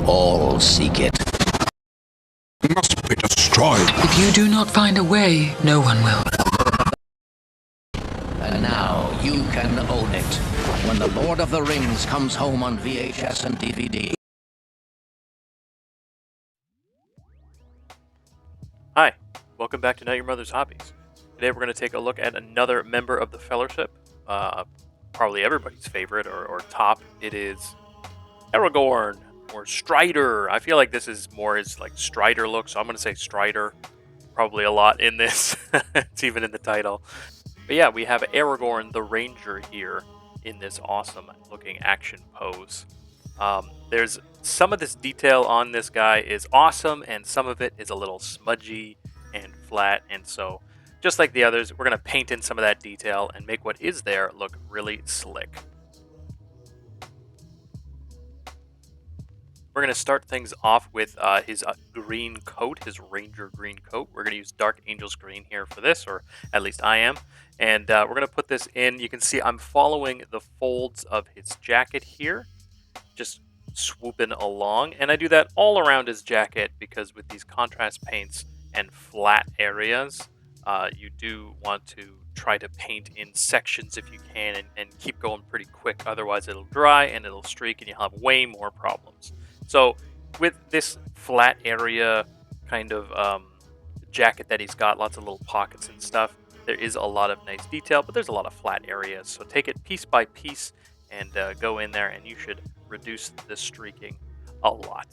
all seek it. Must be destroyed. If you do not find a way, no one will. And now you can own it. When The Lord of the Rings comes home on VHS and DVD. Hi, welcome back to Not Your Mother's Hobbies. Today we're going to take a look at another member of the Fellowship, probably everybody's favorite or top. It is Aragorn, or Strider. I feel like this is more his like Strider look, so I'm going to say Strider probably a lot in this. It's even in the title. But yeah, we have Aragorn the Ranger here in this awesome looking action pose. There's some of this detail on this guy is awesome, and some of it is a little smudgy and flat, and so just like the others, we're going to paint in some of that detail and make what is there look really slick. We're going to start things off with his green coat, his Ranger green coat. We're going to use Dark Angel's green here for this, or at least I am. And we're going to put this in. You can see I'm following the folds of his jacket here, just swooping along. And I do that all around his jacket because with these contrast paints and flat areas, you do want to try to paint in sections if you can and keep going pretty quick. Otherwise, it'll dry and it'll streak and you'll have way more problems. So with this flat area kind of jacket that he's got, lots of little pockets and stuff, there is a lot of nice detail, but there's a lot of flat areas. So take it piece by piece and go in there, and you should reduce the streaking a lot.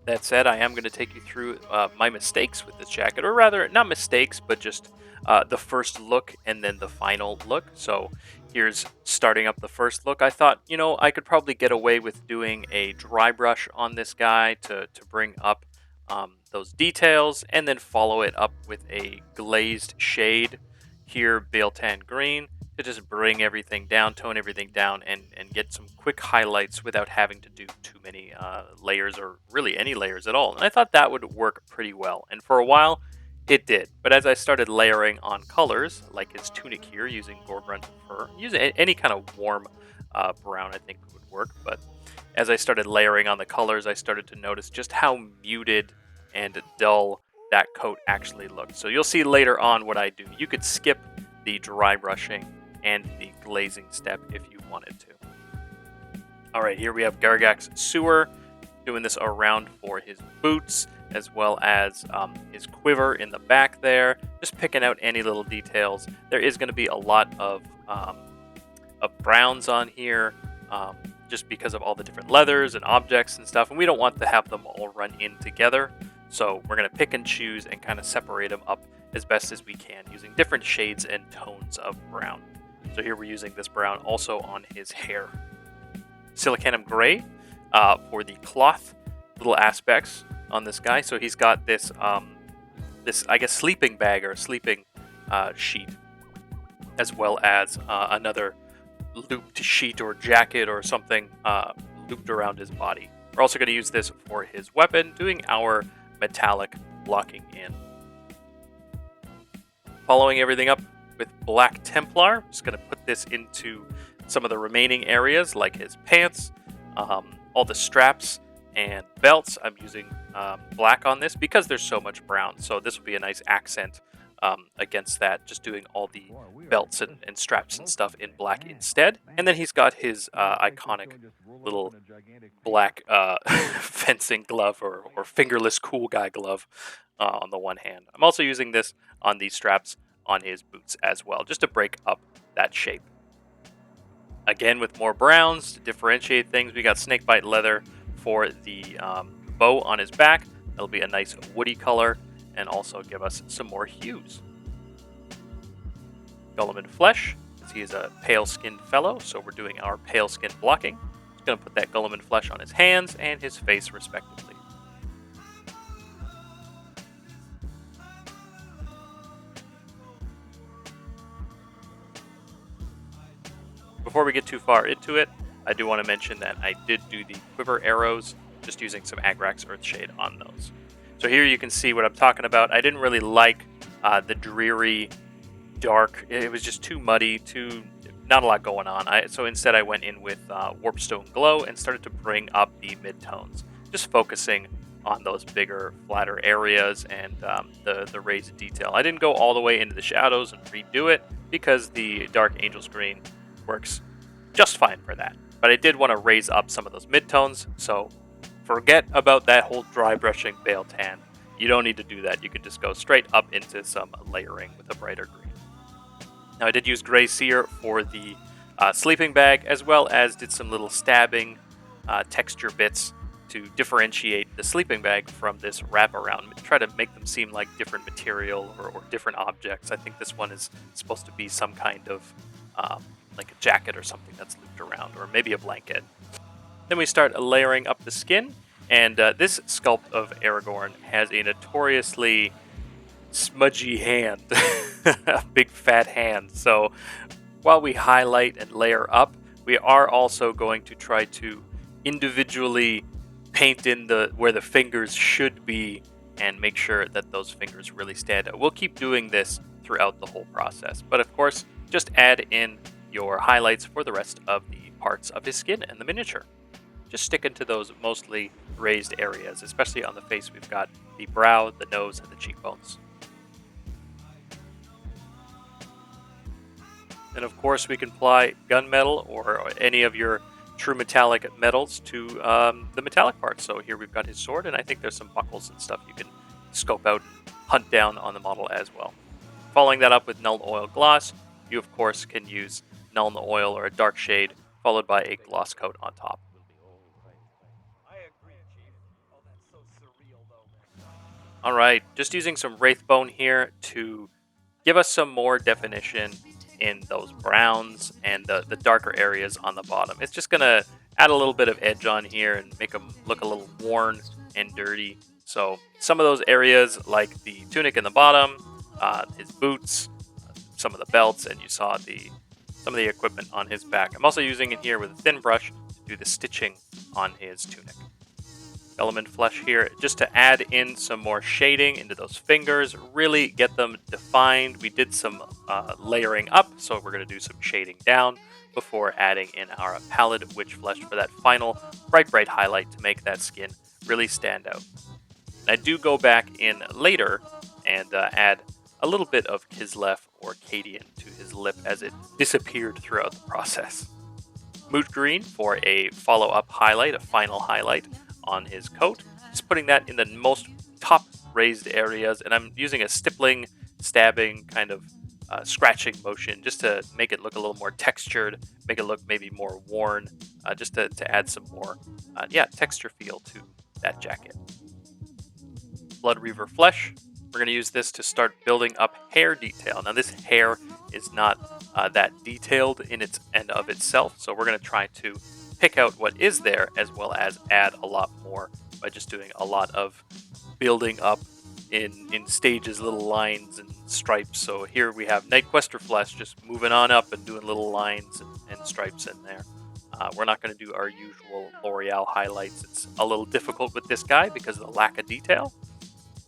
That said, I am going to take you through my mistakes with this jacket, or rather, not mistakes, but just the first look and then the final look. So here's starting up the first look. I thought, I could probably get away with doing a dry brush on this guy to bring up those details, and then follow it up with a glazed shade here, Bealtan Green, to just bring everything down, tone everything down, and get some quick highlights without having to do too many layers, or really any layers at all. And I thought that would work pretty well. And for a while, it did. But as I started layering on colors, like his tunic here, using Gorbrand fur, using any kind of warm brown, I think would work. But as I started layering on the colors, I started to notice just how muted and dull that coat actually looked. So you'll see later on what I do. You could skip the dry brushing and the glazing step if you wanted to. Alright, here we have Gargak's sewer, doing this around for his boots, as well as his quiver in the back there, just picking out any little details. There is going to be a lot of browns on here, just because of all the different leathers and objects and stuff, and we don't want to have them all run in together. So we're going to pick and choose and kind of separate them up as best as we can using different shades and tones of brown. So here we're using this brown also on his hair. Silicanum Gray for the cloth little aspects on this guy. So he's got this, I guess, sleeping bag or sleeping sheet, as well as another looped sheet or jacket or something looped around his body. We're also going to use this for his weapon, doing our metallic blocking in. Following everything up with Black Templar, I'm just going to put this into some of the remaining areas, like his pants, all the straps and belts. I'm using black on this because there's so much brown, so this will be a nice accent against that, just doing all the belts and straps and stuff in black instead. And then he's got his iconic little black fencing glove or fingerless cool guy glove on the one hand. I'm also using this on the straps on his boots as well, just to break up that shape. Again, with more browns to differentiate things, we got snakebite leather for the bow on his back. That'll be a nice woody color and also give us some more hues. Gulliman Flesh, as he is a pale-skinned fellow, so we're doing our pale-skin blocking. Just going to put that Gulliman Flesh on his hands and his face respectively. Before we get too far into it, I do want to mention that I did do the quiver arrows, just using some Agrax Earthshade on those. So here you can see what I'm talking about. I didn't really like the dreary, dark. It was just too muddy, not a lot going on. So instead I went in with Warpstone Glow and started to bring up the midtones. just focusing on those bigger, flatter areas and the raised detail. I didn't go all the way into the shadows and redo it because the Dark Angel's Green works just fine for that. But I did want to raise up some of those midtones, so forget about that whole dry brushing Veil Tan. You don't need to do that. You can just go straight up into some layering with a brighter green. Now I did use Gray Seer for the sleeping bag, as well as did some little stabbing texture bits to differentiate the sleeping bag from this wraparound. Try to make them seem like different material or different objects. I think this one is supposed to be some kind of like a jacket or something that's looped around, or maybe a blanket. Then we start layering up the skin, and this sculpt of Aragorn has a notoriously smudgy hand, a big fat hand. So while we highlight and layer up, we are also going to try to individually paint in where the fingers should be and make sure that those fingers really stand out. We'll keep doing this throughout the whole process, but of course, just add in your highlights for the rest of the parts of his skin and the miniature. Just sticking to those mostly raised areas, especially on the face. We've got the brow, the nose, and the cheekbones. And of course, we can apply gunmetal or any of your true metallic metals to the metallic parts. So here we've got his sword, and I think there's some buckles and stuff you can scope out and hunt down on the model as well. Following that up with Nuln Oil Gloss, you of course can use Nuln Oil or a dark shade, followed by a gloss coat on top. Alright, just using some Wraithbone here to give us some more definition in those browns and the darker areas on the bottom. It's just going to add a little bit of edge on here and make them look a little worn and dirty. So some of those areas, like the tunic in the bottom, his boots, some of the belts, and you saw some of the equipment on his back. I'm also using it here with a thin brush to do the stitching on his tunic. Element flesh here just to add in some more shading into those fingers, really get them defined. We did some layering up, so we're going to do some shading down before adding in our pallid witch flesh for that final bright highlight to make that skin really stand out. And I do go back in later and add a little bit of Kislev or Cadian to his lip as it disappeared throughout the process. Moot Green for a follow-up highlight, a final highlight on his coat. Just putting that in the most top raised areas, and I'm using a stippling, stabbing kind of scratching motion just to make it look a little more textured, make it look maybe more worn, just to add some more texture feel to that jacket. Blood Reaver Flesh, we're going to use this to start building up hair detail. Now this hair is not that detailed in its and of itself, so we're going to try to pick out what is there, as well as add a lot more by just doing a lot of building up in stages, little lines and stripes. So here we have Nightquester Flesh just moving on up and doing little lines and stripes in there. We're not going to do our usual L'Oreal highlights. It's a little difficult with this guy because of the lack of detail.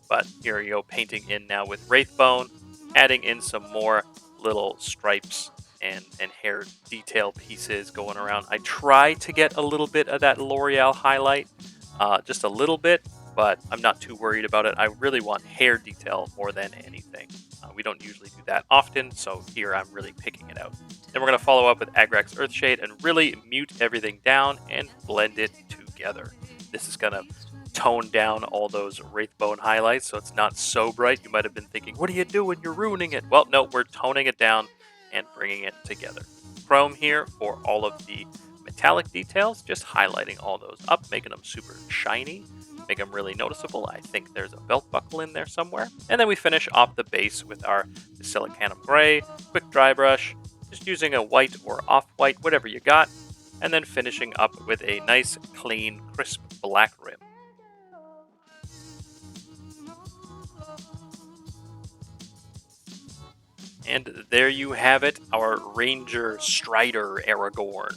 But here you go, painting in now with Wraithbone, adding in some more little stripes and hair detail pieces going around. I try to get a little bit of that L'Oreal highlight, just a little bit, but I'm not too worried about it. I really want hair detail more than anything. We don't usually do that often, so here I'm really picking it out. Then we're going to follow up with Agrax Earthshade and really mute everything down and blend it together. This is going to tone down all those Wraithbone highlights so it's not so bright. You might have been thinking, what are you doing? You're ruining it. Well, no, we're toning it down and bringing it together. Chrome here for all of the metallic details, just highlighting all those up, making them super shiny, make them really noticeable. I think there's a belt buckle in there somewhere. And then we finish off the base with our Silicanum Gray, quick dry brush, just using a white or off-white, whatever you got, and then finishing up with a nice, clean, crisp black rim. And there you have it, our Ranger Strider Aragorn.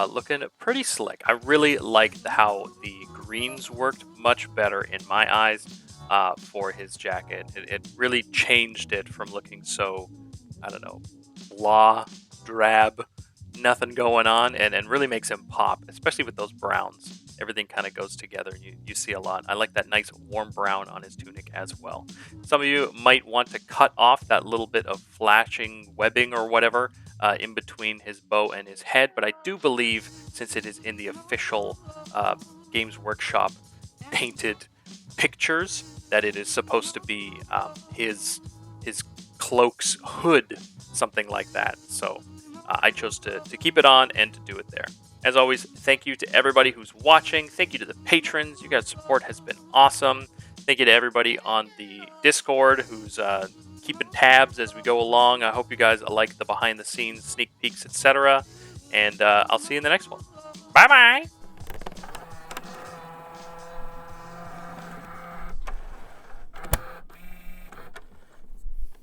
Looking pretty slick. I really liked how the greens worked much better in my eyes for his jacket. It really changed it from looking so, I don't know, blah, drab, nothing going on, and really makes him pop, especially with those browns. everything kind of goes together. And you see a lot. I like that nice warm brown on his tunic as well. Some of you might want to cut off that little bit of flashing webbing or whatever in between his bow and his head, but I do believe, since it is in the official Games Workshop painted pictures, that it is supposed to be his cloak's hood, something like that. So I chose to keep it on and to do it there. As always, thank you to everybody who's watching. Thank you to the patrons. You guys' support has been awesome. Thank you to everybody on the Discord who's keeping tabs as we go along. I hope you guys like the behind the scenes sneak peeks, etc. And I'll see you in the next one. Bye bye.